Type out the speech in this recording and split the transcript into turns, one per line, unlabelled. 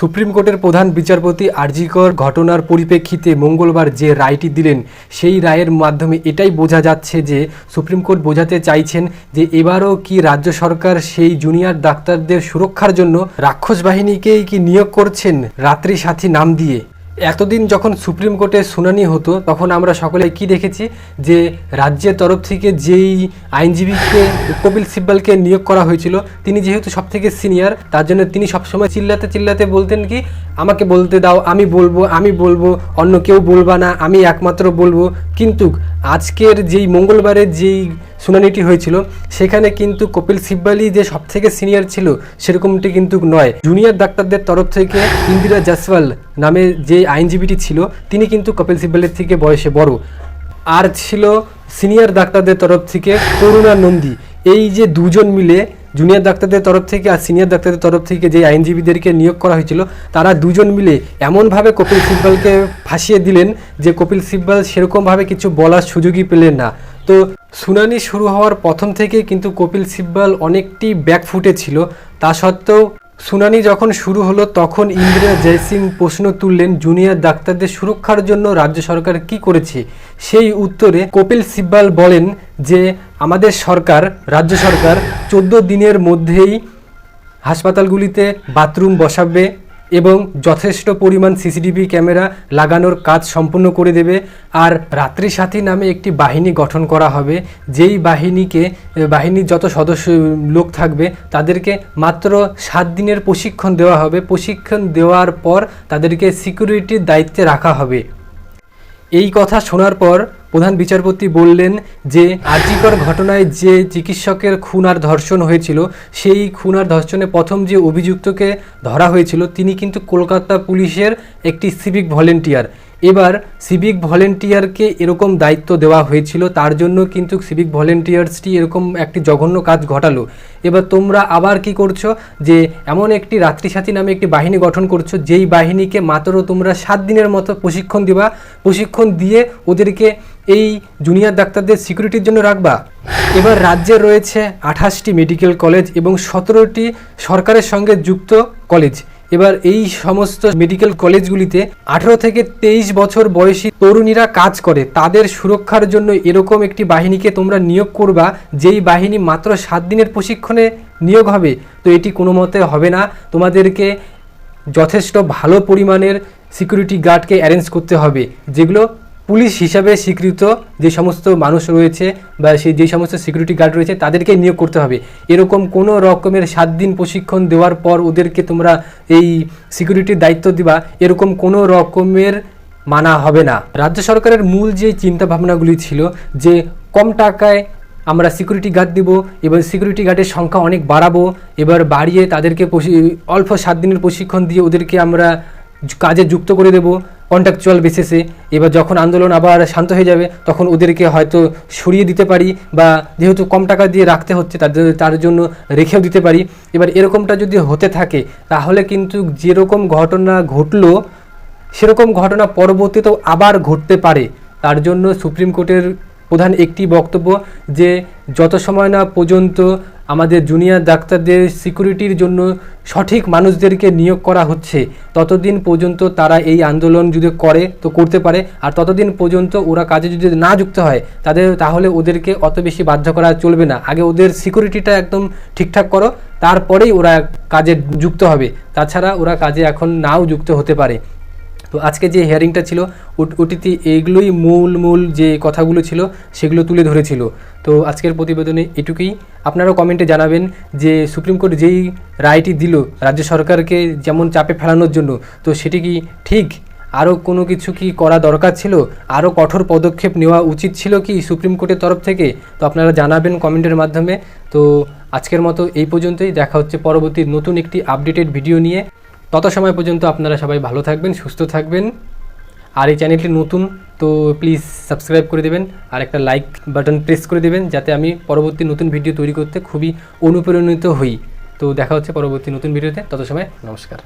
Supreme কোর্টের প্রধান বিচারপতি আরজিকর ঘটনার পরিপ্রেক্ষিতে মঙ্গলবার যে রায়টি দিলেন সেই রায়ের মাধ্যমে এটাই বোঝা যাচ্ছে যে সুপ্রিম কোর্ট বোঝাতে চাইছেন যে এবারও কি রাজ্য সরকার সেই জুনিয়র ডাক্তারদের সুরক্ষার জন্য রাক্ষস বাহিনীকেই কি নিয়োগ করছেন রাত্রি সাথী নাম দিয়ে। এতদিন যখন সুপ্রিম কোর্টে শুনানি হতো তখন আমরা সকলে কি দেখেছি যে রাজ্যের তরফ থেকে যেই আইনজীবীকে কপিল সিব্বলকে নিয়োগ করা হয়েছিল তিনি যেহেতু সব থেকে সিনিয়র তার জন্য তিনি সবসময় চিল্লাতে বলতেন কি আমাকে বলতে দাও, আমি বলবো অন্য কেউ বলবা না, আমি একমাত্র বলবো। কিন্তু আজকের যেই মঙ্গলবারের যেই শুনানিটি হয়েছিল সেখানে কিন্তু কপিল সিব্বলই যে সব থেকে সিনিয়র ছিল সেরকমটি কিন্তু নয়। জুনিয়র ডাক্তারদের তরফ থেকে ইন্দিরা জয়সওয়াল নামে যে আইনজীবীটি ছিল তিনি কিন্তু কপিল সিব্বলের থেকে বয়সে বড়। আর ছিল সিনিয়র ডাক্তারদের তরফ থেকে করুণা নন্দী। এই যে দুজন মিলে জুনিয়র ডাক্তারদের তরফ থেকে আর সিনিয়র ডাক্তারদের তরফ থেকে যে আইনজীবীদেরকে নিয়োগ করা হয়েছিল তারা দুজন মিলে এমনভাবে কপিল সিব্বলকে ফাঁসিয়ে দিলেন যে কপিল সিব্বল সেরকমভাবে কিছু বলার সুযোগই পেলেন না। তো শুনানি শুরু হওয়ার প্রথম থেকে কিন্তু কপিল সিব্বল অনেকটি ব্যাকফুটে ছিল। তা সত্ত্বেও শুনানি যখন শুরু হলো তখন ইন্দিরা জয়সিং প্রশ্ন তুললেন জুনিয়র ডাক্তারদের সুরক্ষার জন্য রাজ্য সরকার কি করেছে। সেই উত্তরে কপিল সিব্বল বলেন যে আমাদের সরকার, রাজ্য সরকার 14 দিনের মধ্যেই হাসপাতালগুলিতে বাথরুম বসাবে এবং যথেষ্ট পরিমাণ সিসিটিভি ক্যামেরা লাগানোর কাজ সম্পূর্ণ করে দেবে। আর রাত্রি সাথী নামে একটি বাহিনী গঠন করা হবে, যেই বাহিনীর যত সদস্য লোক থাকবে তাদেরকে মাত্র 7 দিনের প্রশিক্ষণ দেওয়া হবে। প্রশিক্ষণ দেওয়ার পর তাদেরকে সিকিউরিটির দায়িত্বে রাখা হবে। এই কথা শোনার পর প্রধান বিচারপতি বললেন যে আরজিকর ঘটনায় যে চিকিৎসকের খুন আর ধর্ষণ হয়েছিল সেই খুন আর ধর্ষণে প্রথম যে অভিযুক্তকে ধরা হয়েছিল তিনি কিন্তু কলকাতা পুলিশের একটি সিভিক ভলেন্টিয়ার। এবার সিভিক ভলেন্টিয়ারকে এরকম দায়িত্ব দেওয়া হয়েছিল, তার জন্য কিন্তু সিভিক ভলেন্টিয়ার্সটি এরকম একটি জঘন্য কাজ ঘটালো। এবার তোমরা আবার কি করছো যে এমন একটি রাত্রি সাথী নামে একটি বাহিনী গঠন করছো যেই বাহিনীকে মাত্র তোমরা 7 দিনের মতো প্রশিক্ষণ দিবা, প্রশিক্ষণ দিয়ে ওদেরকে এই জুনিয়র ডাক্তারদের সিকিউরিটির জন্য রাখবা। এবার রাজ্যে রয়েছে 28টি মেডিকেল কলেজ এবং 17টি সরকারের সঙ্গে যুক্ত কলেজ। এবার এই সমস্ত মেডিকেল কলেজগুলিতে 18 থেকে 23 বছর বয়সী তরুণীরা কাজ করে। তাদের সুরক্ষার জন্য এরকম একটি বাহিনীকে তোমরা নিয়োগ করবা যেই বাহিনী মাত্র 7 দিনের প্রশিক্ষণে নিয়োগ হবে। তো এটি কোনো মতে হবে না। তোমাদেরকে যথেষ্ট ভালো পরিমাণের সিকিউরিটি গার্ডকে অ্যারেঞ্জ করতে হবে, যেগুলো পুলিশ হিসাবে স্বীকৃত যে সমস্ত মানুষ রয়েছে বা যে সমস্ত সিকিউরিটি গার্ড রয়েছে তাদেরকে নিয়োগ করতে হবে। এরকম কোনো রকমের 7 দিন প্রশিক্ষণ দেওয়ার পর ওদেরকে তোমরা এই সিকিউরিটির দায়িত্ব দিবা, এরকম কোনো রকমের মানা হবে না। রাজ্য সরকারের মূল যে চিন্তা ভাবনাগুলি ছিল যে কম টাকায় আমরা সিকিউরিটি গার্ড দিব, এবার সিকিউরিটি গার্ডের সংখ্যা অনেক বাড়াবো, এবার বাড়িয়ে তাদেরকে অল্প 7 দিনের প্রশিক্ষণ দিয়ে ওদেরকে আমরা কাজে যুক্ত করে দেব কন্ট্রাকচুয়াল বেসিসে। এবার যখন আন্দোলন আবার শান্ত হয়ে যাবে তখন ওদেরকে হয়তো সরিয়ে দিতে পারি, বা যেহেতু কম টাকা দিয়ে রাখতে হচ্ছে তার জন্য রেখেও দিতে পারি। এবার এরকমটা যদি হতে থাকে তাহলে কিন্তু যেরকম ঘটনা ঘটলো সেরকম ঘটনা পরবর্তীতেও আবার ঘটতে পারে। তার জন্য সুপ্রিম কোর্টের প্রধান একটি বক্তব্য যে যত সময় না পর্যন্ত আমাদের জুনিয়র ডাক্তারদের সিকিউরিটির জন্য সঠিক মানুষদেরকে নিয়োগ করা হচ্ছে ততদিন পর্যন্ত তারা এই আন্দোলন যদি করে তো করতে পারে, আর ততদিন পর্যন্ত ওরা কাজে যদি না যুক্ত হয় তাহলে ওদেরকে অত বেশি বাধ্য করা চলবে না। আগে ওদের সিকিউরিটিটা একদম ঠিকঠাক করো, তারপরেই ওরা কাজে যুক্ত হবে। তাছাড়া ওরা কাজে এখন নাও যুক্ত হতে পারে। তো আজকে যে হিয়ারিংটা ছিল ওটিতে এইগুলোই মূল যে কথাগুলো ছিল সেগুলো তুলে ধরেছিল। তো আজকের প্রতিবেদনে এটুকুই। আপনারাও কমেন্টে জানাবেন যে সুপ্রিম কোর্ট যেই রায়টি দিল রাজ্য সরকারকে যেমন চাপে ফেলানোর জন্য, তো সেটি কি ঠিক? আরও কোনো কিছু কি করা দরকার ছিল? আরও কঠোর পদক্ষেপ নেওয়া উচিত ছিল কি সুপ্রিম কোর্টের তরফ থেকে? তো আপনারা জানাবেন কমেন্টের মাধ্যমে। তো আজকের মতো এই পর্যন্তই, দেখা হচ্ছে পরবর্তী নতুন একটি আপডেটেড ভিডিও নিয়ে। তত সময় পর্যন্ত আপনারা সবাই ভালো থাকবেন, সুস্থ থাকবেন। আর এই চ্যানেলটি নতুন তো প্লিজ সাবস্ক্রাইব করে দেবেন আর একটা লাইক বাটন প্রেস করে দেবেন যাতে আমি পরবর্তী নতুন ভিডিও তৈরি করতে খুবই অনুপ্রাণিত হই। তো দেখা হচ্ছে পরবর্তী নতুন ভিডিওতে, তত সময় নমস্কার।